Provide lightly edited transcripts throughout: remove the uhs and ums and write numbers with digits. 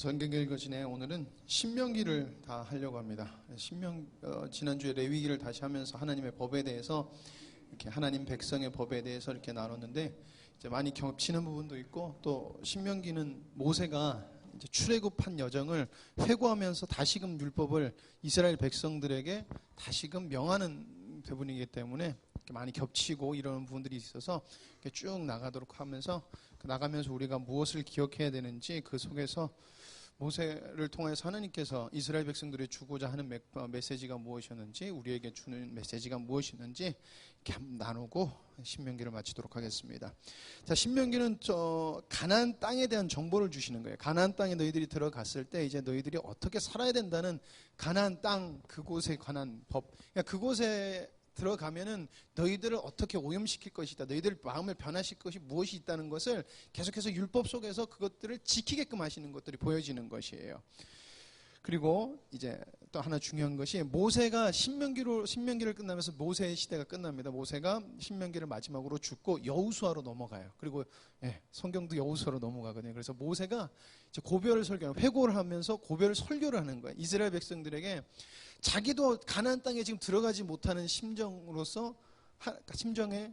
성경 읽기 전에 오늘은 신명기를 다 하려고 합니다. 지난주에 레위기를 다시 하면서 하나님의 법에 대해서 이렇게 하나님 백성의 법에 대해서 이렇게 나눴는데 이제 많이 겹치는 부분도 있고 또 신명기는 모세가 이제 출애굽한 여정을 회고하면서 다시금 율법을 이스라엘 백성들에게 다시금 명하는 부분이기 때문에 이렇게 많이 겹치고 이런 부분들이 있어서 이렇게 쭉 나가도록 하면서 나가면서 우리가 무엇을 기억해야 되는지 그 속에서 모세를 통해서 하나님께서 이스라엘 백성들이 주고자 하는 메시지가 무엇이었는지 우리에게 주는 메시지가 무엇이었는지 이렇게 한번 나누고 신명기를 마치도록 하겠습니다. 자, 신명기는 가나안 땅에 대한 정보를 주시는 거예요. 가나안 땅에 너희들이 들어갔을 때 이제 너희들이 어떻게 살아야 된다는 가나안 땅 그곳에 관한 법. 그러니까 그곳에 들어가면은 너희들을 어떻게 오염시킬 것이다. 너희들 마음을 변화시킬 것이 무엇이 있다는 것을 계속해서 율법 속에서 그것들을 지키게끔 하시는 것들이 보여지는 것이에요. 그리고 이제 또 하나 중요한 것이 모세가 신명기를 끝나면서 모세의 시대가 끝납니다. 모세가 신명기를 마지막으로 죽고 여호수아로 넘어가요. 그리고 성경도 여호수아로 넘어가거든요. 그래서 모세가 이제 고별을 설교하는 회고를 하면서 고별 설교를 하는 거예요. 이스라엘 백성들에게 자기도 가나안 땅에 지금 들어가지 못하는 심정의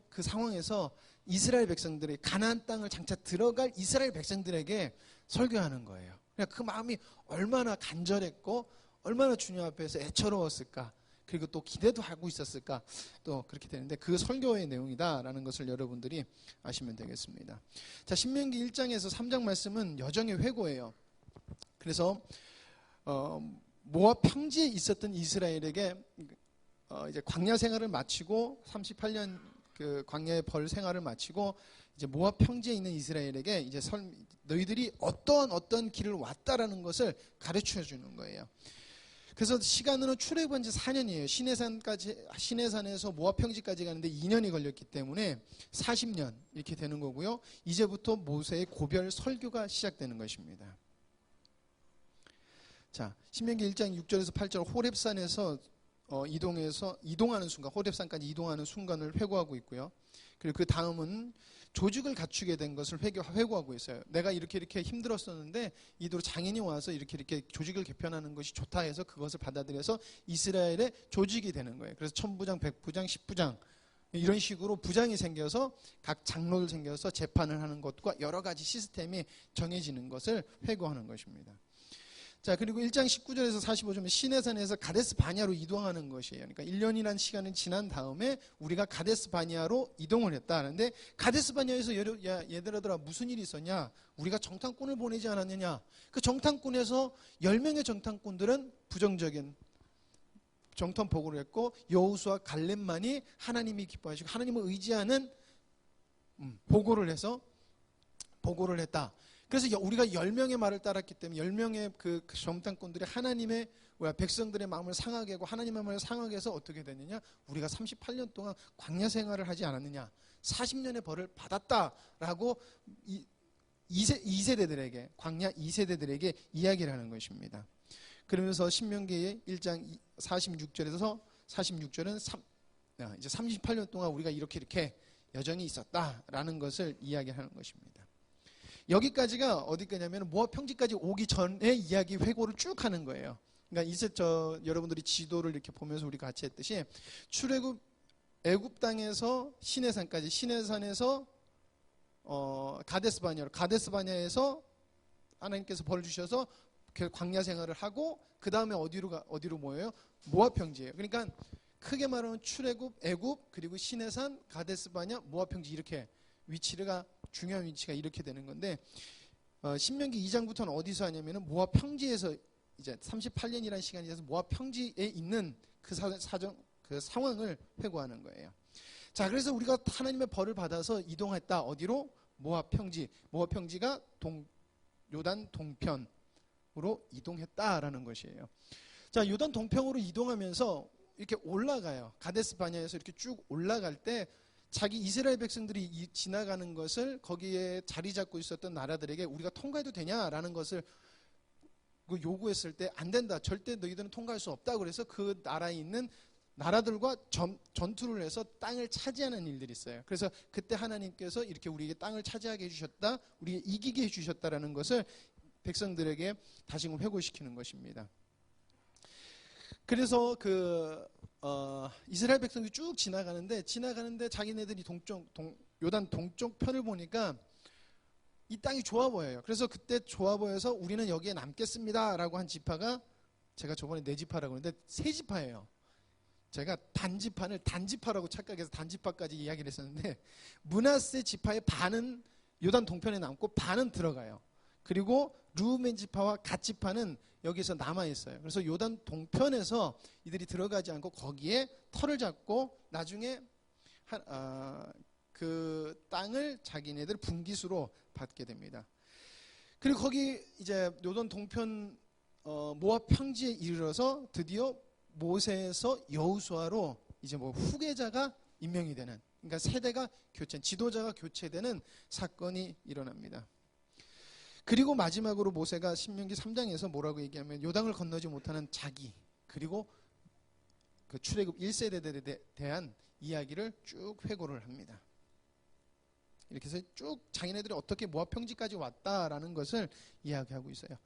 그 상황에서 이스라엘 백성들이 가나안 땅을 장차 들어갈 이스라엘 백성들에게 설교하는 거예요. 그러니까 그 마음이 얼마나 간절했고 얼마나 주님 앞에서 애처로웠을까, 그리고 또 기대도 하고 있었을까, 또 그렇게 되는데 그 설교의 내용이다라는 것을 여러분들이 아시면 되겠습니다. 자, 신명기 1장에서 3장 말씀은 여정의 회고예요. 그래서 모압 평지에 있었던 이스라엘에게 이제 광야 생활을 마치고 38년 그 광야의 벌 생활을 마치고 이제 모압 평지에 있는 이스라엘에게 이제 너희들이 어떤 길을 왔다라는 것을 가르쳐 주는 거예요. 그래서 시간으로는 출애굽한 지 4년이에요. 시내산에서 모압 평지까지 가는데 2년이 걸렸기 때문에 40년 이렇게 되는 거고요. 이제부터 모세의 고별 설교가 시작되는 것입니다. 자, 신명기 1장 6절에서 8절 호렙산에서 이동하는 순간, 호렙산까지 이동하는 순간을 회고하고 있고요. 그리고 그 다음은 조직을 갖추게 된 것을 회고하고 있어요. 내가 이렇게 힘들었었는데 이대로 장인이 와서 이렇게 조직을 개편하는 것이 좋다 해서 그것을 받아들여서 이스라엘의 조직이 되는 거예요. 그래서 1000부장, 100부장, 10부장 이런 식으로 부장이 생겨서 각 장로들 생겨서 재판을 하는 것과 여러 가지 시스템이 정해지는 것을 회고하는 것입니다. 자, 그리고 1장 19절에서 45절은 시내산에서 가데스 바냐로 이동하는 것이에요. 그러니까 1년이라는 시간이 지난 다음에 우리가 가데스 바냐로 이동을 했다 하는데, 가데스 바냐에서 얘들아 무슨 일이 있었냐? 우리가 정탐꾼을 보내지 않았느냐? 그 정탐꾼에서 10명의 정탐꾼들은 부정적인 정탐 보고를 했고, 여호수아 갈렙만이 하나님이 기뻐하시고 하나님을 의지하는 보고를 했다. 그래서 우리가 10명의 말을 따랐기 때문에 10명의 그 정탐꾼들이 하나님의 백성들의 마음을 상하게 하고 하나님의 마음을 상하게 해서 어떻게 됐느냐? 우리가 38년 동안 광야 생활을 하지 않았느냐? 40년의 벌을 받았다라고 2세대들에게, 광야 2세대들에게 이야기를 하는 것입니다. 그러면서 신명기의 1장 46절에서 46절은 이제 38년 동안 우리가 이렇게 여정이 있었다라는 것을 이야기하는 것입니다. 여기까지가 어디까지냐면 모압 평지까지 오기 전의 이야기 회고를 쭉 하는 거예요. 그러니까 이제 여러분들이 지도를 이렇게 보면서 우리 같이 했듯이 출애굽 애굽 땅에서 시내산까지, 시내산에서 가데스 바냐에서 하나님께서 벌을 주셔서 광야 생활을 하고 그 다음에 어디로 모여요? 모압 평지예요. 그러니까 크게 말하면 출애굽, 애굽, 그리고 시내산, 가데스 바냐, 모압 평지, 이렇게 중요한 위치가 이렇게 되는 건데, 신명기 2장부터는 어디서 하냐면은 모압 평지에서 이제 38년이라는 시간이 돼서 모압 평지에 있는 그 상황을 회고하는 거예요. 자, 그래서 우리가 하나님의 벌을 받아서 이동했다. 어디로? 모압 평지. 모압 평지가 요단 동편으로 이동했다라는 것이에요. 자, 요단 동편으로 이동하면서 이렇게 올라가요. 가데스 바냐에서 이렇게 쭉 올라갈 때 자기 이스라엘 백성들이 지나가는 것을 거기에 자리 잡고 있었던 나라들에게 우리가 통과해도 되냐라는 것을 요구했을 때 안 된다. 절대 너희들은 통과할 수 없다. 그래서 그 나라에 있는 나라들과 전투를 해서 땅을 차지하는 일들이 있어요. 그래서 그때 하나님께서 이렇게 우리에게 땅을 차지하게 해주셨다. 우리에게 이기게 해주셨다라는 것을 백성들에게 다시금 회고시키는 것입니다. 그래서 이스라엘 백성들이 쭉 지나가는데 자기네들이 요단 동쪽 편을 보니까 이 땅이 좋아 보여요. 그래서 그때 좋아 보여서 우리는 여기에 남겠습니다라고 한 지파가, 제가 저번에 네 지파라고 했는데 세 지파예요. 제가 단지파를 단지파라고 착각해서 단지파까지 이야기를 했었는데, 므낫세 지파의 반은 요단 동편에 남고 반은 들어가요. 그리고 르우벤 지파와 갓 지파는 여기서 남아 있어요. 그래서 요단 동편에서 이들이 들어가지 않고 거기에 터를 잡고 나중에 그 땅을 자기네들 분깃으로 받게 됩니다. 그리고 거기 이제 요단 동편 모압 평지에 이르러서 드디어 모세에서 여호수아로 이제 후계자가 임명이 되는, 그러니까 세대가 지도자가 교체되는 사건이 일어납니다. 그리고 마지막으로 모세가 신명기 3장에서 뭐라고 얘기하면 요단을 건너지 못하는 자기, 그리고 그 출애굽 1세대들에 대한 이야기를 쭉 회고를 합니다. 이렇게 해서 쭉 자기네들이 어떻게 모압 평지까지 왔다라는 것을 이야기하고 있어요.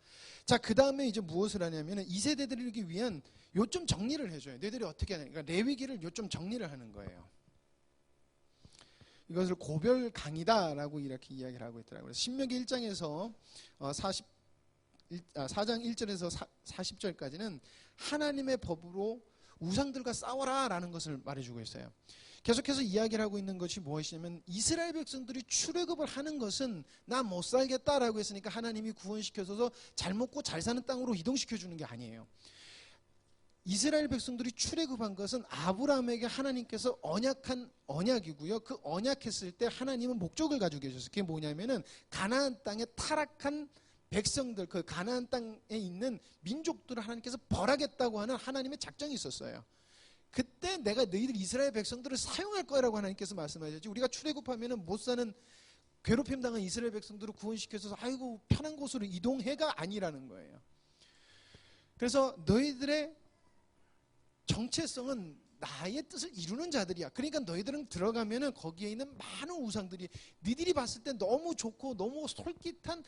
자, 그 다음에 이제 무엇을 하냐면은 2세대들을 위한 요점 정리를 해줘요. 너희들이 어떻게 하냐. 그러니까 레위기를 요점 정리를 하는 거예요. 이것을 고별 강의다라고 이렇게 이야기를 하고 있더라고요. 그래서 신명기 1장에서 4장 1절에서 40절까지는 하나님의 법으로 우상들과 싸워라라는 것을 말해주고 있어요. 계속해서 이야기를 하고 있는 것이 무엇이냐면, 이스라엘 백성들이 출애굽을 하는 것은 나 못 살겠다라고 했으니까 하나님이 구원시켜서 잘 먹고 잘 사는 땅으로 이동시켜주는 게 아니에요. 이스라엘 백성들이 출애굽한 것은 아브라함에게 하나님께서 언약한 언약이고요. 그 언약했을 때 하나님은 목적을 가지고 계셨어요. 그게 뭐냐면은 가나안 땅에 타락한 백성들, 그 가나안 땅에 있는 민족들을 하나님께서 벌하겠다고 하는 하나님의 작정이 있었어요. 그때 내가 너희들 이스라엘 백성들을 사용할 거라고 하나님께서 말씀하셨지, 우리가 출애굽하면은 못 사는 괴롭힘 당한 이스라엘 백성들을 구원시켜서 아이고 편한 곳으로 이동해가 아니라는 거예요. 그래서 너희들의 정체성은 나의 뜻을 이루는 자들이야. 그러니까 너희들은 들어가면은 거기에 있는 많은 우상들이 니들이 봤을 때 너무 좋고 너무 솔깃한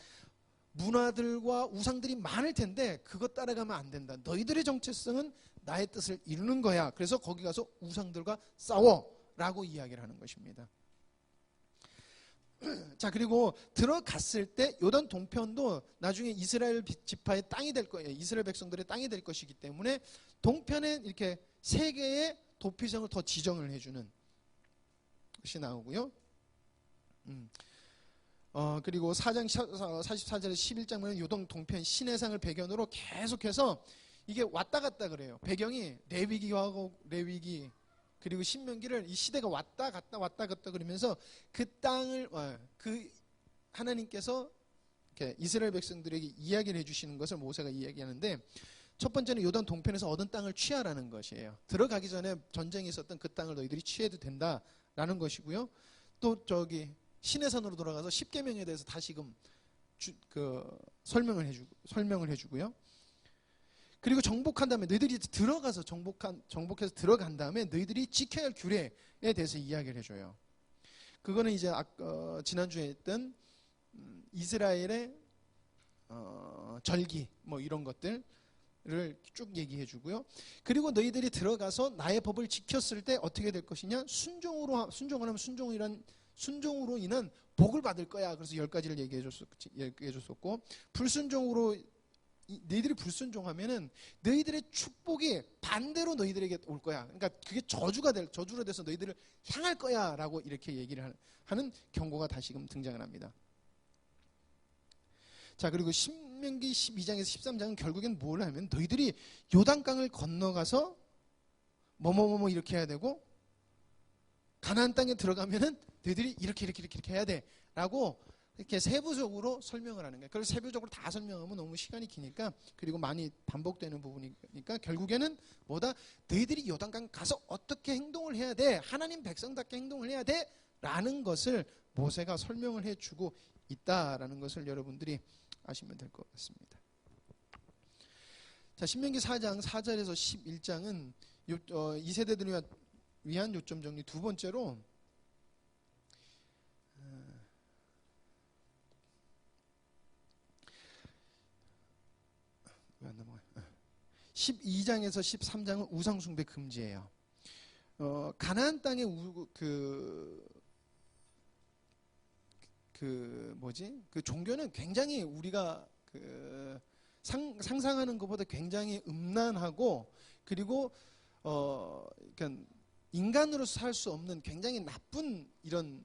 문화들과 우상들이 많을 텐데 그것 따라가면 안 된다. 너희들의 정체성은 나의 뜻을 이루는 거야. 그래서 거기 가서 우상들과 싸워라고 이야기를 하는 것입니다. 자, 그리고 들어갔을 때 요단 동편도 나중에 이스라엘 지파의 땅이 될 거예요. 이스라엘 백성들의 땅이 될 것이기 때문에 동편에 이렇게 세 개의 도피성을 더 지정을 해주는 것이 나오고요. 그리고 4장 44절에 11장 보면 요동 동편 시내상을 배경으로 계속해서 이게 왔다 갔다 그래요. 배경이 레위기 그리고 신명기를 이 시대가 왔다 갔다 그러면서 그 땅을 하나님께서 이렇게 이스라엘 백성들에게 이야기를 해주시는 것을 모세가 이야기하는데, 첫 번째는 요단 동편에서 얻은 땅을 취하라는 것이에요. 들어가기 전에 전쟁이 있었던 그 땅을 너희들이 취해도 된다라는 것이고요. 또 시내산으로 돌아가서 십계명에 대해서 다시금 설명을 해주고요. 그리고 정복한 다음에 너희들이 들어가서 정복해서 들어간 다음에 너희들이 지켜야 할 규례에 대해서 이야기를 해줘요. 그거는 이제 지난주에 했던 이스라엘의 절기 이런 것들을 쭉 얘기해 주고요. 그리고 너희들이 들어가서 나의 법을 지켰을 때 어떻게 될 것이냐, 순종을 하면 순종으로 인한 복을 받을 거야. 그래서 10가지를 얘기해 줬었고, 너희들이 불순종하면은 너희들의 축복이 반대로 너희들에게 올 거야. 그러니까 그게 저주로 돼서 너희들을 향할 거야라고 이렇게 얘기를 하는 경고가 다시금 등장을 합니다. 자, 그리고 신명기 12장에서 13장은 결국엔 뭘 하면 너희들이 요단강을 건너가서 뭐뭐뭐 이렇게 해야 되고, 가나안 땅에 들어가면은 너희들이 이렇게 해야 돼라고 이렇게 세부적으로 설명을 하는 거예요. 그걸 세부적으로 다 설명하면 너무 시간이 기니까, 그리고 많이 반복되는 부분이니까 결국에는 너희들이 요단강 가서 어떻게 행동을 해야 돼, 하나님 백성답게 행동을 해야 돼 라는 것을 모세가 설명을 해주고 있다라는 것을 여러분들이 아시면 될 것 같습니다. 자, 신명기 4장 4절에서 11장은 2세대들을 위한 요점 정리. 두 번째로 12장에서 13장은 우상숭배 금지예요. 가나안 땅의 그 종교는 굉장히 우리가 상상하는 것보다 굉장히 음란하고, 그리고 그러니까 인간으로서 살 수 없는 굉장히 나쁜 이런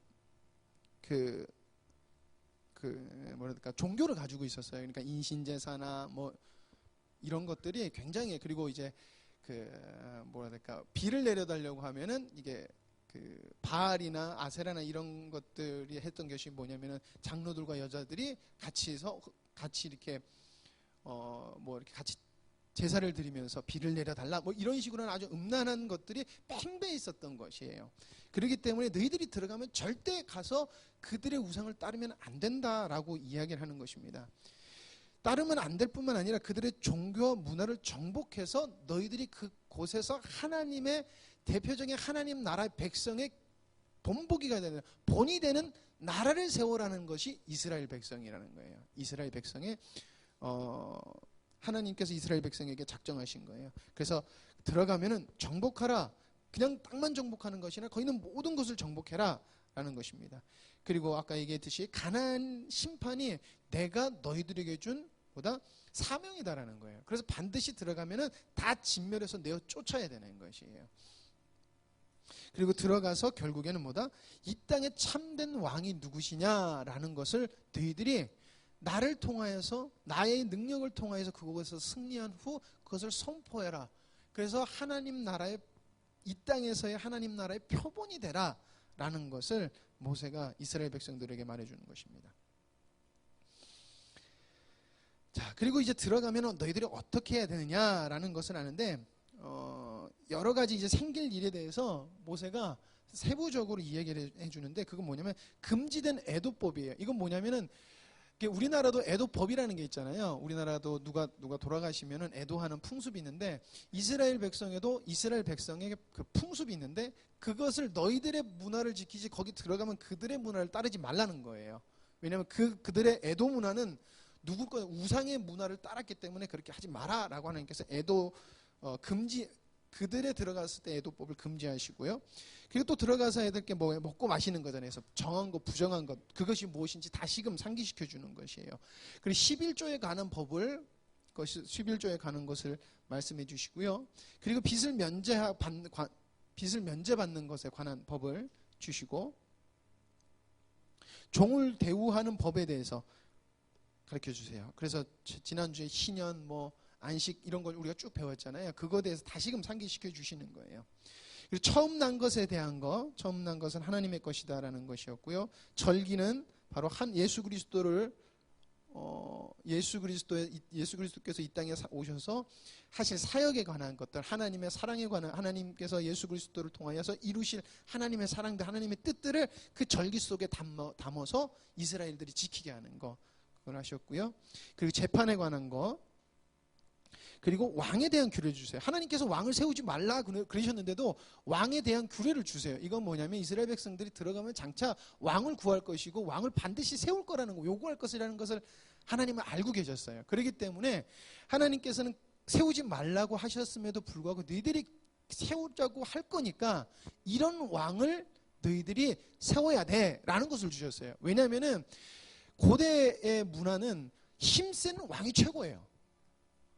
뭐랄까 종교를 가지고 있었어요. 그러니까 인신제사나 뭐 이런 것들이 굉장히, 그리고 이제 뭐랄까 비를 내려달라고 하면은 이게 바알이나 아세라나 이런 것들이 했던 것이 뭐냐면은 장로들과 여자들이 같이 이렇게 이렇게 같이 제사를 드리면서 비를 내려달라 뭐 이런 식으로는 아주 음란한 것들이 팽배해 있었던 것이에요. 그렇기 때문에 너희들이 들어가면 절대 가서 그들의 우상을 따르면 안 된다라고 이야기를 하는 것입니다. 따르면 안 될 뿐만 아니라 그들의 종교 문화를 정복해서 너희들이 그곳에서 하나님의 대표적인 하나님 나라의 백성의 본보기가 되는, 본이 되는 나라를 세우라는 것이 이스라엘 백성이라는 거예요. 이스라엘 백성의 하나님께서 이스라엘 백성에게 작정하신 거예요. 그래서 들어가면은 정복하라, 그냥 땅만 정복하는 것이 아니라 거기 있는 모든 것을 정복해라 라는 것입니다. 그리고 아까 얘기했듯이 가나안 심판이 내가 너희들에게 준 사명이다라는 거예요. 그래서 반드시 들어가면은 다 진멸해서 내어 쫓아야 되는 것이에요. 그리고 들어가서 결국에는 이 땅에 참된 왕이 누구시냐라는 것을 너희들이 나를 통하여서, 나의 능력을 통하여서 그곳에서 승리한 후 그것을 선포해라. 그래서 하나님 나라의, 이 땅에서의 하나님 나라의 표본이 되라 라는 것을 모세가 이스라엘 백성들에게 말해주는 것입니다. 자, 그리고 이제 들어가면 너희들이 어떻게 해야 되느냐라는 것을 아는데, 여러 가지 이제 생길 일에 대해서 모세가 세부적으로 이야기를 해주는데, 그건 뭐냐면 금지된 애도법이에요. 이건 뭐냐면은 우리나라도 애도법이라는 게 있잖아요. 우리나라도 누가 돌아가시면은 애도하는 풍습이 있는데, 이스라엘 백성에도 이스라엘 백성에게 그 풍습이 있는데, 그것을 너희들의 문화를 지키지 거기 들어가면 그들의 문화를 따르지 말라는 거예요. 왜냐하면 그들의 애도 문화는 누구 거 우상의 문화를 따랐기 때문에 그렇게 하지 마라라고 하나님께서 애도 금지, 그들에 들어갔을 때 애도법을 금지하시고요. 그리고 또 들어가서 애들 게 먹고 마시는 거잖아요. 그래서 정한 것, 부정한 것, 그것이 무엇인지 다시금 상기시켜 주는 것이에요. 그리고 11조에 관한 법을, 11조에 관한 것을 말씀해 주시고요. 그리고 빚을 면제받는 것에 관한 법을 주시고, 종을 대우하는 법에 대해서 가르쳐 주세요. 그래서 지난주에 신년, 안식 이런 걸 우리가 쭉 배웠잖아요. 그거에 대해서 다시금 상기시켜 주시는 거예요. 그리고 처음 난 것에 대한 거, 처음 난 것은 하나님의 것이다라는 것이었고요. 절기는 바로 예수 그리스도께서 이 땅에 오셔서 하실 사역에 관한 것들, 하나님의 사랑에 관한, 하나님께서 예수 그리스도를 통하여서 이루실 하나님의 사랑들, 하나님의 뜻들을 그 절기 속에 담아서 이스라엘들이 지키게 하는 거, 그걸 하셨고요. 그리고 재판에 관한 거, 그리고 왕에 대한 규례를 주세요. 하나님께서 왕을 세우지 말라 그러셨는데도 왕에 대한 규례를 주세요. 이건 뭐냐면 이스라엘 백성들이 들어가면 장차 왕을 구할 것이고 왕을 반드시 세울 거라는 거, 요구할 것이라는 것을 하나님은 알고 계셨어요. 그렇기 때문에 하나님께서는 세우지 말라고 하셨음에도 불구하고 너희들이 세우자고 할 거니까 이런 왕을 너희들이 세워야 돼라는 것을 주셨어요. 왜냐하면은 고대의 문화는 힘센 왕이 최고예요.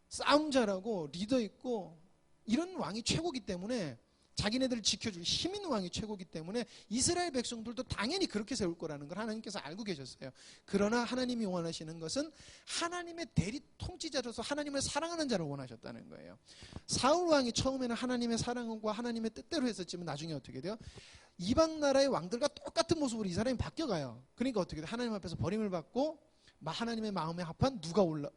싸움 잘하고 리더 있고 이런 왕이 최고기 때문에, 자기네들을 지켜줄 힘 있는 왕이 최고기 때문에 이스라엘 백성들도 당연히 그렇게 세울 거라는 걸 하나님께서 알고 계셨어요. 그러나 하나님이 원하시는 것은 하나님의 대리 통치자로서 하나님을 사랑하는 자를 원하셨다는 거예요. 사울 왕이 처음에는 하나님의 사랑과 하나님의 뜻대로 했었지만 나중에 어떻게 돼요? 이방 나라의 왕들과 똑같은 모습으로 이 사람이 바뀌어가요. 그러니까 어떻게 돼요? 하나님 앞에서 버림을 받고 하나님의 마음에 합한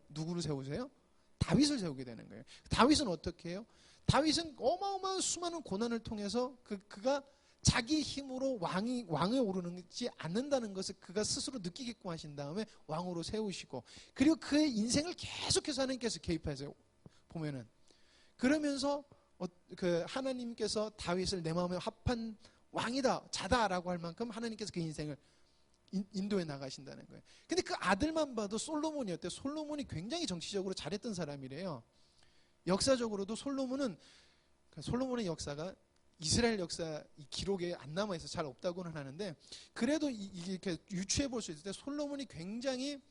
누구를 세우세요? 다윗을 세우게 되는 거예요. 다윗은 어떻게 해요? 다윗은 어마어마한 수많은 고난을 통해서 그가 자기 힘으로 왕에 오르지 않는다는 것을 그가 스스로 느끼게끔 하신 다음에 왕으로 세우시고, 그리고 그의 인생을 계속해서 하나님께서 개입하세요. 보면은 그러면서 하나님께서 다윗을 내 마음에 합한 왕이다, 자다라고 할 만큼 하나님께서 그 인생을 인도해 나가신다는 거예요. 근데 그 아들만 봐도 솔로몬이었대요. 솔로몬이 굉장히 정치적으로 잘했던 사람이래요. 역사적으로도 솔로몬의 역사가 이스라엘 역사 이 기록에 안 남아있어 잘 없다고는 하는데, 그래도 이렇게 유추해 볼 수 있을 때 솔로몬이 굉장히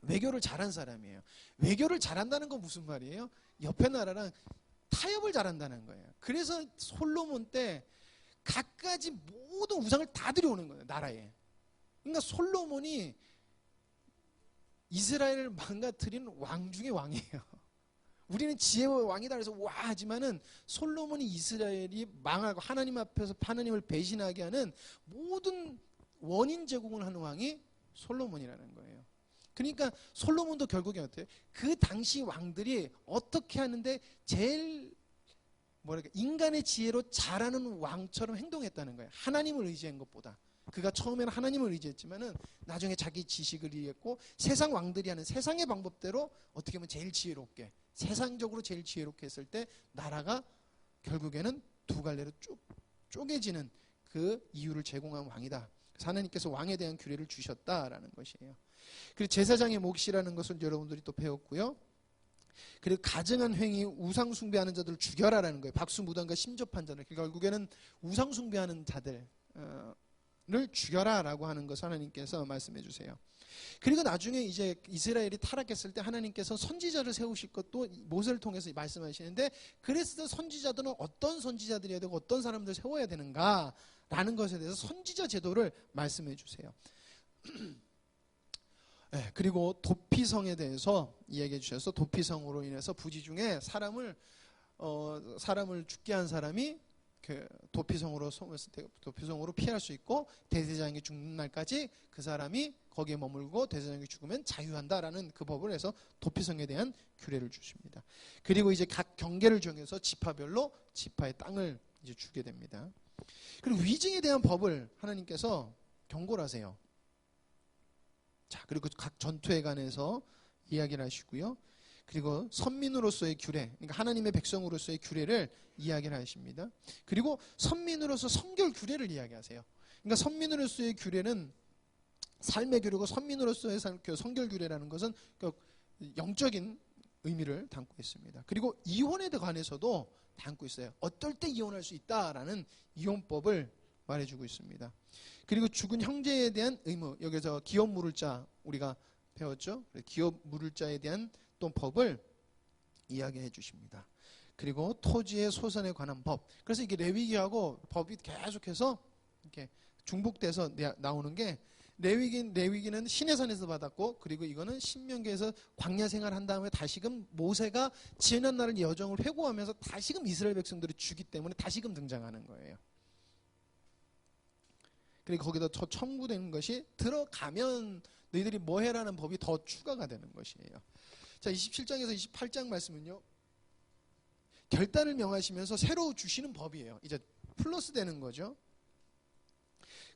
외교를 잘한 사람이에요. 외교를 잘한다는 건 무슨 말이에요? 옆에 나라랑 타협을 잘한다는 거예요. 그래서 솔로몬 때 갖가지 모든 우상을 다 들여오는 거예요, 나라에. 그러니까 솔로몬이 이스라엘을 망가뜨린 왕 중에 왕이에요. 우리는 지혜의 왕이다 그래서 와 하지만은 솔로몬이 이스라엘이 망하고 하나님 앞에서 하나님을 배신하게 하는 모든 원인 제공을 하는 왕이 솔로몬이라는 거예요. 그러니까 솔로몬도 결국에 어때요? 그 당시 왕들이 어떻게 하는데 제일 인간의 지혜로 잘하는 왕처럼 행동했다는 거예요. 하나님을 의지한 것보다. 그가 처음에는 하나님을 의지했지만은 나중에 자기 지식을 이해했고 세상 왕들이 하는 세상의 방법대로 어떻게 보면 제일 지혜롭게, 세상적으로 제일 지혜롭게 했을 때 나라가 결국에는 두 갈래로 쪼개지는 그 이유를 제공한 왕이다. 그래서 하나님께서 왕에 대한 규례를 주셨다라는 것이에요. 그리고 제사장의 몫이라는 것을 여러분들이 또 배웠고요. 그리고 가증한 행위, 우상 숭배하는 자들을 죽여라라는 거예요. 박수 무당과 심접한 자들. 결국에는 우상 숭배하는 자들을 죽여라라고 하는 것을 하나님께서 말씀해 주세요. 그리고 나중에 이제 이스라엘이 타락했을 때 하나님께서 선지자를 세우실 것도 모세를 통해서 말씀하시는데, 그랬을 때 선지자들은 어떤 선지자들이어야 되고 어떤 사람들을 세워야 되는가라는 것에 대해서 선지자 제도를 말씀해 주세요. 네, 그리고 도피성에 대해서 이야기해 주셔서 도피성으로 인해서 부지 중에 사람을 죽게 한 사람이 그 도피성으로 피할 수 있고, 대제사장이 죽는 날까지 그 사람이 거기에 머물고 대제사장이 죽으면 자유한다라는 그 법을 해서 도피성에 대한 규례를 주십니다. 그리고 이제 각 경계를 정해서 지파별로 지파의 땅을 이제 주게 됩니다. 그리고 위증에 대한 법을 하나님께서 경고를 하세요. 자, 그리고 각 전투에 관해서 이야기를 하시고요. 그리고 선민으로서의 규례, 그러니까 하나님의 백성으로서의 규례를 이야기를 하십니다. 그리고 선민으로서 성결 규례를 이야기하세요. 그러니까 선민으로서의 규례는 삶의 규례고, 선민으로서의 성결 규례라는 것은 영적인 의미를 담고 있습니다. 그리고 이혼에 관해서도 담고 있어요. 어떨 때 이혼할 수 있다라는 이혼법을 말해주고 있습니다. 그리고 죽은 형제에 대한 의무, 여기서 기업 물을 자 우리가 배웠죠. 기업 물을 자에 대한 또 법을 이야기해 주십니다. 그리고 토지의 소산에 관한 법. 그래서 이게 레위기하고 법이 계속해서 이렇게 중복돼서 나오는 게, 레위기는 시내산에서 받았고, 그리고 이거는 신명기에서 광야 생활한 다음에 다시금 모세가 지난 날의 여정을 회고하면서 다시금 이스라엘 백성들을 주기 때문에 다시금 등장하는 거예요. 그리고 거기다 첨구된 것이 들어가면 너희들이 뭐 해라는 법이 더 추가가 되는 것이에요. 자, 27장에서 28장 말씀은요, 결단을 명하시면서 새로 주시는 법이에요. 이제 플러스 되는 거죠.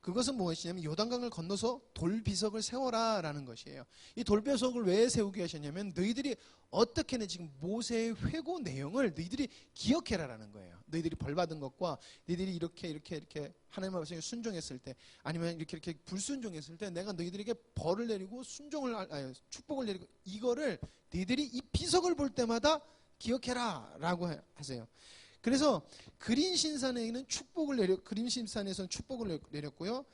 그것은 무엇이냐면 요단강을 건너서 돌비석을 세워라라는 것이에요. 이 돌비석을 왜 세우게 하셨냐면, 너희들이 어떻게는 지금 모세의 회고 내용을 너희들이 기억해라라는 거예요. 너희들이 벌받은 것과 너희들이 이렇게 하나님의 말씀에 순종했을 때, 아니면 이렇게 불순종했을 때 내가 너희들에게 벌을 내리고 축복을 내리고, 이거를 너희들이 이 비석을 볼 때마다 기억해라라고 하세요. 그래서 그린신산에는 그린신산에서는 축복을 내렸고요.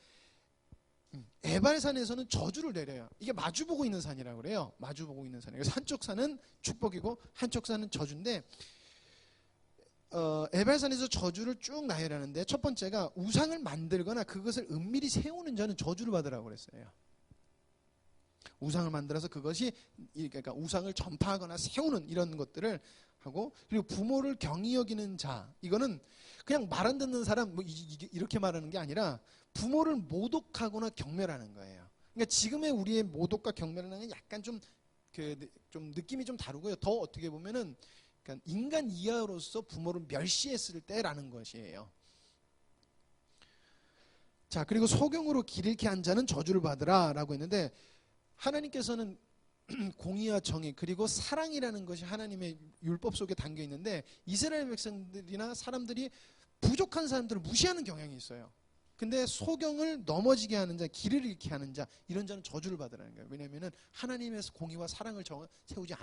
에발산에서는 저주를 내려요. 이게 마주보고 있는 산이라고 그래요. 마주보고 있는 산이에요. 그래서 한쪽 산은 축복이고 한쪽 산은 저주인데, 에발산에서 저주를 쭉 나열하는데, 첫 번째가 우상을 만들거나 그것을 은밀히 세우는 자는 저주를 받으라고 그랬어요. 우상을 만들어서 그것이, 그러니까 우상을 전파하거나 세우는 이런 것들을 하고, 그리고 부모를 경히 여기는 자, 이거는 그냥 말 안 듣는 사람 이렇게 말하는 게 아니라 부모를 모독하거나 경멸하는 거예요. 그러니까 지금의 우리의 모독과 경멸하는 건 약간 좀 느낌이 좀 다르고요. 더 어떻게 보면은 그러니까 인간 이하로서 부모를 멸시했을 때라는 것이에요. 자, 그리고 소경으로 길 잃게 한 자는 저주를 받으라라고 했는데, 하나님께서는 공의와 정의 그리고 사랑이라는 것이 하나님의 율법 속에 담겨 있는데, 이스라엘 백성들이나 사람들이 부족한 사람들을 무시하는 경향이 있어요. 근데 소경을 넘어지게 하는 자, 길을 잃게 하는 자, 이런 자는 저주를 받으라는 거예요. 왜냐하면 하나님의 공의와 사랑을 세우지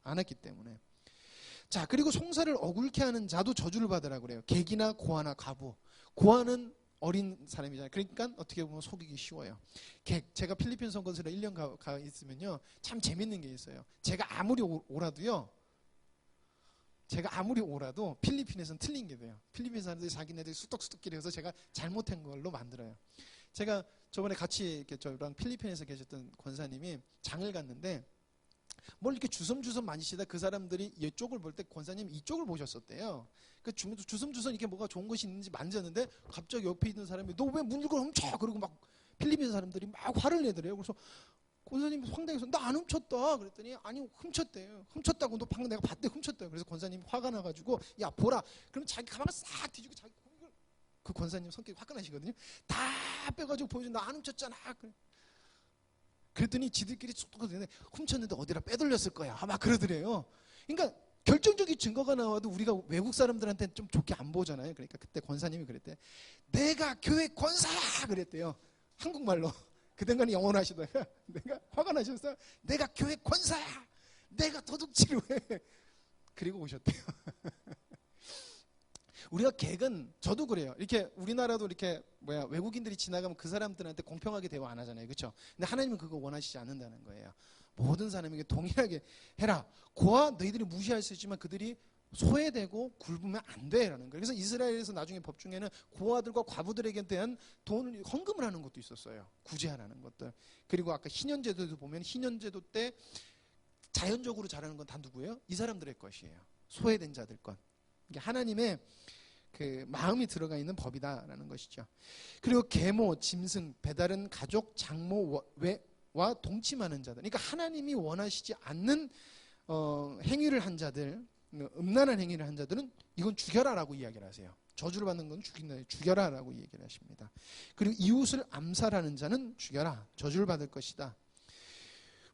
않았기 때문에. 자, 그리고 송사를 억울케 하는 자도 저주를 받으라고 그래요. 객이나 고아나 과부. 고아는 어린 사람이잖아요. 그러니까 어떻게 보면 속이기 쉬워요. 제가 필리핀 선거소에 1년 가 있으면요, 참 재밌는 게 있어요. 제가 아무리 오라도 필리핀에서는 틀린 게 돼요. 필리핀 사람들이 자기네들이 수덕수덕끼리 해서 제가 잘못한 걸로 만들어요. 제가 저번에 같이 이렇게 저랑 필리핀에서 계셨던 권사님이 장을 갔는데 뭘 이렇게 주섬주섬 만지시다 그 사람들이 이쪽을 볼 때 권사님 이쪽을 보셨었대요. 그 주섬주섬 이렇게 뭐가 좋은 것이 있는지 만졌는데 갑자기 옆에 있는 사람이 너 왜 물건 훔쳐? 그러고 막 필리핀 사람들이 막 화를 내더래요. 그래서 권사님이 황당해서 나 안 훔쳤다 그랬더니 아니 훔쳤대요. 훔쳤다고 너 방금 내가 봤대 훔쳤다. 그래서 권사님이 화가 나가지고 야 보라. 그럼 자기 가방을 싹 뒤지고 자기 그 권사님 성격이 화끈하시거든요. 다 빼가지고 보여줘. 나 안 훔쳤잖아. 그랬더니 지들끼리 쏙 훔쳤는데 어디라 빼돌렸을 거야. 막 그러더래요. 그러니까 결정적인 증거가 나와도 우리가 외국 사람들한테는 좀 좋게 안 보잖아요. 그러니까 그때 권사님이 그랬대. 내가 교회 권사야 그랬대요. 한국말로. 그땐가는 영어로 하시다가 내가 화가 나셔서 내가 교회 권사야. 내가 도둑질을 해. 그리고 오셨대요. 우리가 객은 저도 그래요. 이렇게 우리나라도 이렇게 외국인들이 지나가면 그 사람들한테 공평하게 대화 안 하잖아요. 그렇죠? 근데 하나님은 그거 원하시지 않는다는 거예요. 모든 사람에게 동일하게 해라. 고아 너희들이 무시할 수 있지만 그들이 소외되고 굴부면 안 돼라는 거예요. 그래서 이스라엘에서 나중에 법 중에는 고아들과 과부들에게 대한 돈을 헌금을 하는 것도 있었어요. 구제하라는 것들. 그리고 아까 희년제도도 보면 희년제도 때 자연적으로 자라는 건 다 누구예요? 이 사람들의 것이에요. 소외된 자들 것. 이게 하나님의 그 마음이 들어가 있는 법이다라는 것이죠. 그리고 계모, 짐승, 배다른 가족, 장모와 동침하는 자들. 그러니까 하나님이 원하시지 않는 행위를 한 자들, 음란한 행위를 한 자들은 이건 죽여라라고 이야기를 하세요. 저주를 받는 건 죽여라라고 얘기를 하십니다. 그리고 이웃을 암살하는 자는 죽여라. 저주를 받을 것이다.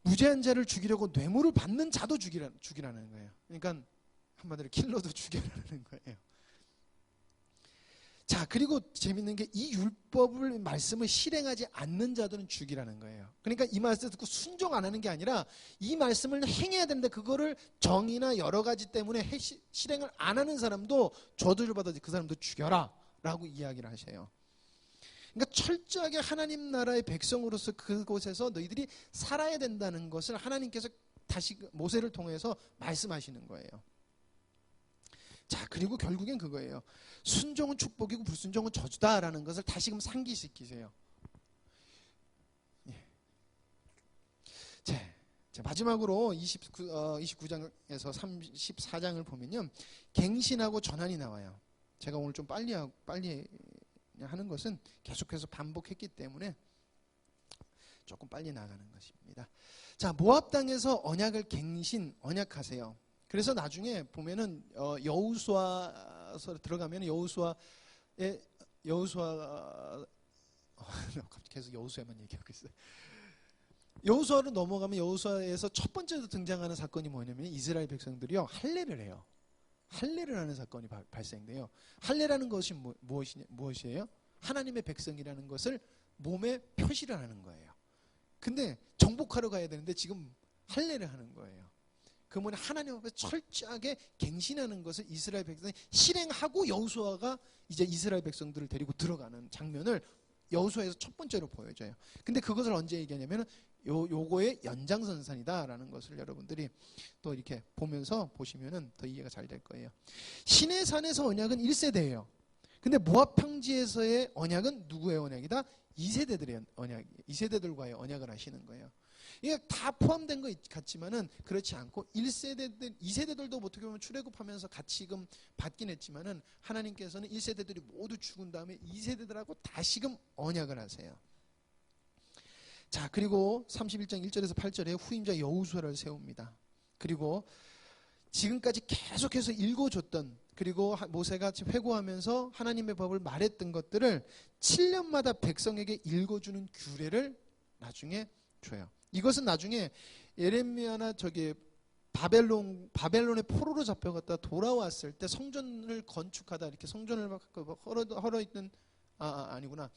무죄한 자를 죽이려고 뇌물을 받는 자도 죽이라는 거예요. 그러니까 한마디로 킬러도 죽여라는 거예요. 자, 그리고 재밌는 게 이 율법을 말씀을 실행하지 않는 자들은 죽이라는 거예요. 그러니까 이 말씀 듣고 순종 안 하는 게 아니라 이 말씀을 행해야 되는데 그거를 정의나 여러 가지 때문에 실행을 안 하는 사람도 저주를 받아서 그 사람도 죽여라 라고 이야기를 하셔요. 그러니까 철저하게 하나님 나라의 백성으로서 그곳에서 너희들이 살아야 된다는 것을 하나님께서 다시 모세를 통해서 말씀하시는 거예요. 자, 그리고 결국엔 그거예요. 순종은 축복이고 불순종은 저주다라는 것을 다시금 상기시키세요. 예. 자, 마지막으로 29장에서 34장을 보면요. 갱신하고 전환이 나와요. 제가 오늘 좀 빨리 하는 것은 계속해서 반복했기 때문에 조금 빨리 나가는 것입니다. 자, 모압 땅에서 언약을 언약하세요. 그래서 나중에 보면은 여호수아서 들어가면 여호수아 계속 여호수아만 얘기하고 있어요. 여호수아로 넘어가면 여호수아에서 첫 번째로 등장하는 사건이 뭐냐면 이스라엘 백성들이요 할례를 해요. 할례를 하는 사건이 발생돼요. 할례라는 것이 무엇이에요? 하나님의 백성이라는 것을 몸에 표시를 하는 거예요. 근데 정복하러 가야 되는데 지금 할례를 하는 거예요. 그러면 하나님 앞에 철저하게 갱신하는 것을 이스라엘 백성이 실행하고 여호수아가 이제 이스라엘 백성들을 데리고 들어가는 장면을 여호수아에서 첫 번째로 보여줘요. 근데 그것을 언제 얘기하냐면 요거의 연장선상이다라는 것을 여러분들이 또 이렇게 보시면은 더 이해가 잘 될 거예요. 시내 산에서 언약은 1세대예요. 근데 모압 평지에서의 언약은 누구의 언약이다? 2세대들의 언약, 2세대들과의 언약을 하시는 거예요. 이게 다 포함된 것 같지만은 그렇지 않고 1세대들, 2세대들도 어떻게 보면 출애굽하면서 다시금 받긴 했지만은 하나님께서는 1세대들이 모두 죽은 다음에 2세대들하고 다시금 언약을 하세요. 자, 그리고 31장 1절에서 8절에 후임자 여호수아를 세웁니다. 그리고 지금까지 계속해서 읽어줬던, 그리고 모세가 회고하면서 하나님의 법을 말했던 것들을 7년마다 백성에게 읽어주는 규례를 나중에 줘요. 이것은 나중에 예레미야나 바벨론의 포로로 잡혀갔다 돌아왔을 때 성전을 건축하다 이렇게 성전을 헐어있는 아니구나.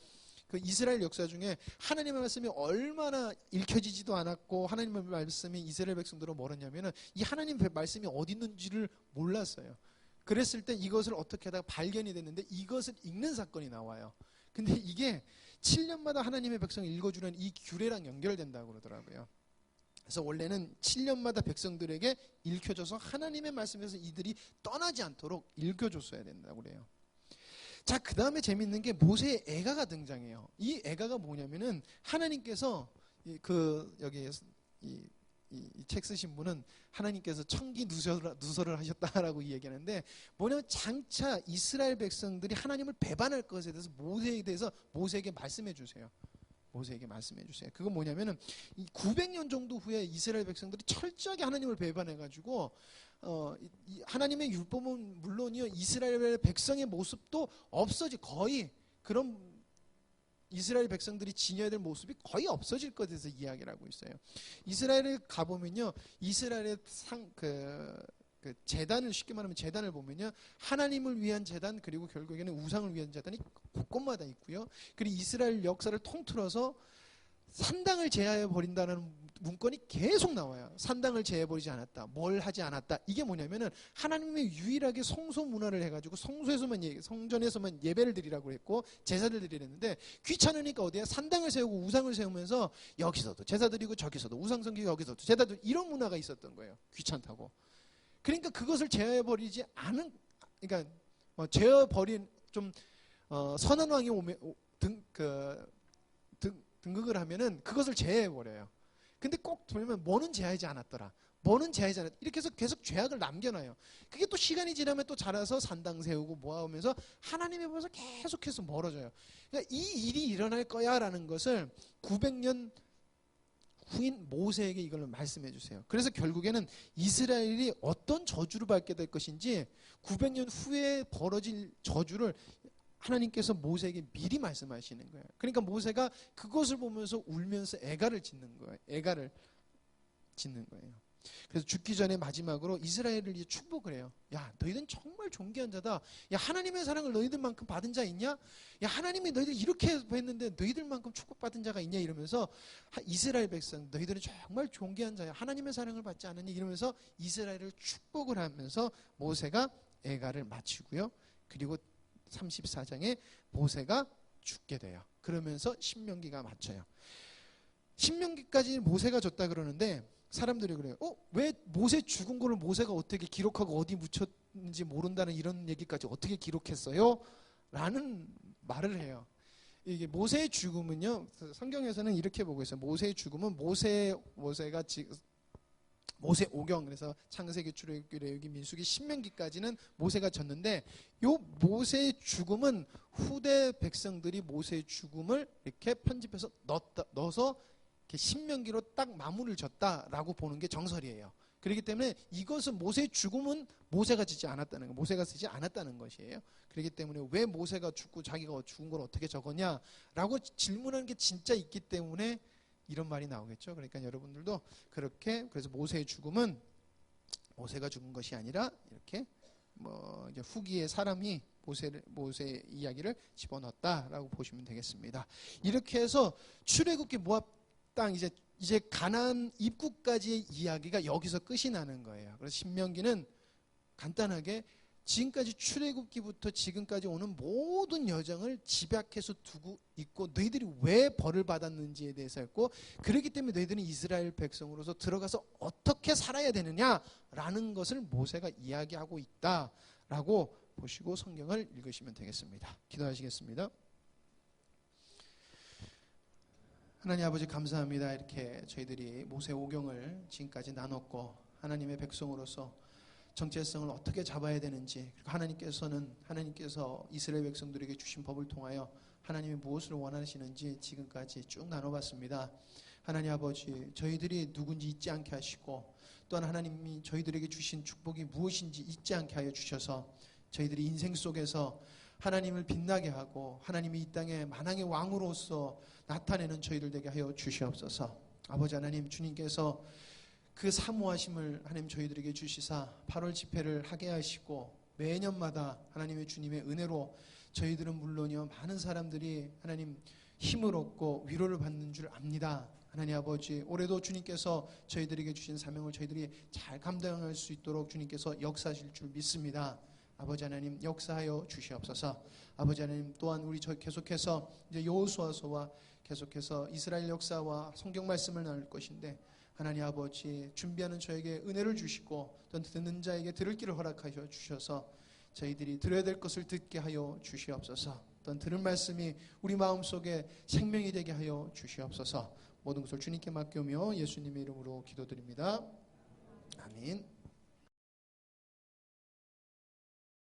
그 이스라엘 역사 중에 하나님의 말씀이 얼마나 읽혀지지도 않았고 하나님의 말씀이 이스라엘 백성들은 멀었냐면은 이 하나님의 말씀이 어디 있는지를 몰랐어요. 그랬을 때 이것을 어떻게 하다가 발견이 됐는데 이것을 읽는 사건이 나와요. 근데 이게 7년마다 하나님의 백성을 읽어주는 이 규례랑 연결된다고 그러더라고요. 그래서 원래는 7년마다 백성들에게 읽혀줘서 하나님의 말씀에서 이들이 떠나지 않도록 읽어줬어야 된다고 그래요. 자, 그 다음에 재밌는 게 모세의 애가가 등장해요. 이 애가가 뭐냐면은 하나님께서 여기 이 책 쓰신 분은 하나님께서 청기 누설을 하셨다라고 얘기하는데 뭐냐면 장차 이스라엘 백성들이 하나님을 배반할 것에 대해서 모세에게 말씀해 주세요. 모세에게 말씀해 주세요. 그건 뭐냐면은 이 900년 정도 후에 이스라엘 백성들이 철저하게 하나님을 배반해가지고 하나님의 율법은 물론이요 이스라엘 백성의 모습도 거의 그런 이스라엘 백성들이 지녀야 될 모습이 거의 없어질 것에 대해서 이야기를 하고 있어요. 이스라엘에 가보면요 이스라엘의 그 제단을 쉽게 말하면 제단을 보면요 하나님을 위한 제단 그리고 결국에는 우상을 위한 제단이 곳곳마다 있고요. 그리고 이스라엘 역사를 통틀어서 산당을 제하여 버린다는 문건이 계속 나와요. 산당을 제해버리지 않았다. 뭘 하지 않았다. 이게 뭐냐면은 하나님의 유일하게 성소 문화를 해가지고 성전에서만 예배를 드리라고 했고 제사를 드리랬는데 귀찮으니까 어디에 산당을 세우고 우상을 세우면서 여기서도 제사 드리고 저기서도 우상 섬기고 여기서도 제사 드리고 이런 문화가 있었던 거예요. 귀찮다고. 그러니까 그것을 제어해버리지 않은, 그러니까 제어버린 좀 선한 왕이 등극을 하면은 그것을 제어해버려요. 근데 꼭 보면 뭐는 제하지 않았더라. 뭐는 제하지 않았다. 이렇게 해서 계속 죄악을 남겨놔요. 그게 또 시간이 지나면 또 자라서 산당 세우고 모아오면서 하나님의 보면서 계속해서 멀어져요. 그러니까 이 일이 일어날 거야라는 것을 900년 후인 모세에게 이걸 말씀해 주세요. 그래서 결국에는 이스라엘이 어떤 저주를 받게 될 것인지 900년 후에 벌어질 저주를 하나님께서 모세에게 미리 말씀하시는 거예요. 그러니까 모세가 그것을 보면서 울면서 애가를 짓는 거예요. 그래서 죽기 전에 마지막으로 이스라엘을 이제 축복을 해요. 야, 너희들은 정말 존귀한 자다. 야, 하나님의 사랑을 너희들만큼 받은 자 있냐? 야, 하나님이 너희들 이렇게 했는데 너희들만큼 축복받은 자가 있냐? 이러면서 이스라엘 백성, 너희들은 정말 존귀한 자야. 하나님의 사랑을 받지 않느니? 이러면서 이스라엘을 축복을 하면서 모세가 애가를 마치고요. 그리고 34장에 모세가 죽게 돼요. 그러면서 신명기가 맞춰요. 신명기까지 모세가 줬다 그러는데 사람들이 그래요. 왜 모세 죽은 거를 모세가 어떻게 기록하고 어디 묻혔는지 모른다는 이런 얘기까지 어떻게 기록했어요? 라는 말을 해요. 이게 모세의 죽음은요. 성경에서는 이렇게 보고 있어요. 모세의 죽음은 모세가 지금 모세 오경 그래서 창세기 출애굽기 레위기 민수기 신명기까지는 모세가 졌는데 요 모세의 죽음은 후대 백성들이 모세의 죽음을 이렇게 편집해서 넣어서 이렇게 신명기로 딱 마무리를 졌다라고 보는 게 정설이에요. 그렇기 때문에 이것은 모세의 죽음은 모세가 짓지 않았다는 거, 모세가 쓰지 않았다는 것이에요. 그렇기 때문에 왜 모세가 죽고 자기가 죽은 걸 어떻게 적었냐라고 질문하는 게 진짜 있기 때문에 이런 말이 나오겠죠. 그러니까 여러분들도 그렇게 그래서 모세의 죽음은 모세가 죽은 것이 아니라 이렇게 이제 후기의 사람이 모세 이야기를 집어넣었다라고 보시면 되겠습니다. 이렇게 해서 출애굽기 모압 땅 이제 가나안 입구까지의 이야기가 여기서 끝이 나는 거예요. 그래서 신명기는 간단하게 지금까지 출애굽기부터 지금까지 오는 모든 여정을 집약해서 두고 있고 너희들이 왜 벌을 받았는지에 대해서 했고 그렇기 때문에 너희들은 이스라엘 백성으로서 들어가서 어떻게 살아야 되느냐라는 것을 모세가 이야기하고 있다라고 보시고 성경을 읽으시면 되겠습니다. 기도하시겠습니다. 하나님 아버지 감사합니다. 이렇게 저희들이 모세 오경을 지금까지 나눴고 하나님의 백성으로서 정체성을 어떻게 잡아야 되는지 그리고 하나님께서 이스라엘 백성들에게 주신 법을 통하여 하나님이 무엇을 원하시는지 지금까지 쭉 나눠봤습니다. 하나님 아버지 저희들이 누군지 잊지 않게 하시고 또한 하나님이 저희들에게 주신 축복이 무엇인지 잊지 않게 하여 주셔서 저희들이 인생 속에서 하나님을 빛나게 하고 하나님이 이 땅에 만왕의 왕으로서 나타내는 저희들 되게 하여 주시옵소서. 아버지 하나님 주님께서 그 사모하심을 하나님 저희들에게 주시사 8월 집회를 하게 하시고 매년마다 하나님의 주님의 은혜로 저희들은 물론이요 많은 사람들이 하나님 힘을 얻고 위로를 받는 줄 압니다. 하나님 아버지, 올해도 주님께서 저희들에게 주신 사명을 저희들이 잘 감당할 수 있도록 주님께서 역사하실 줄 믿습니다. 아버지 하나님 역사하여 주시옵소서. 아버지 하나님 또한 우리 저 계속해서 이제 여호수아서와 계속해서 이스라엘 역사와 성경 말씀을 나눌 것인데 하나님 아버지 준비하는 저에게 은혜를 주시고 또 듣는 자에게 들을 길을 허락하여 주셔서 저희들이 들어야 될 것을 듣게 하여 주시옵소서. 또 들은 말씀이 우리 마음속에 생명이 되게 하여 주시옵소서. 모든 것을 주님께 맡기며 예수님의 이름으로 기도드립니다. 아멘.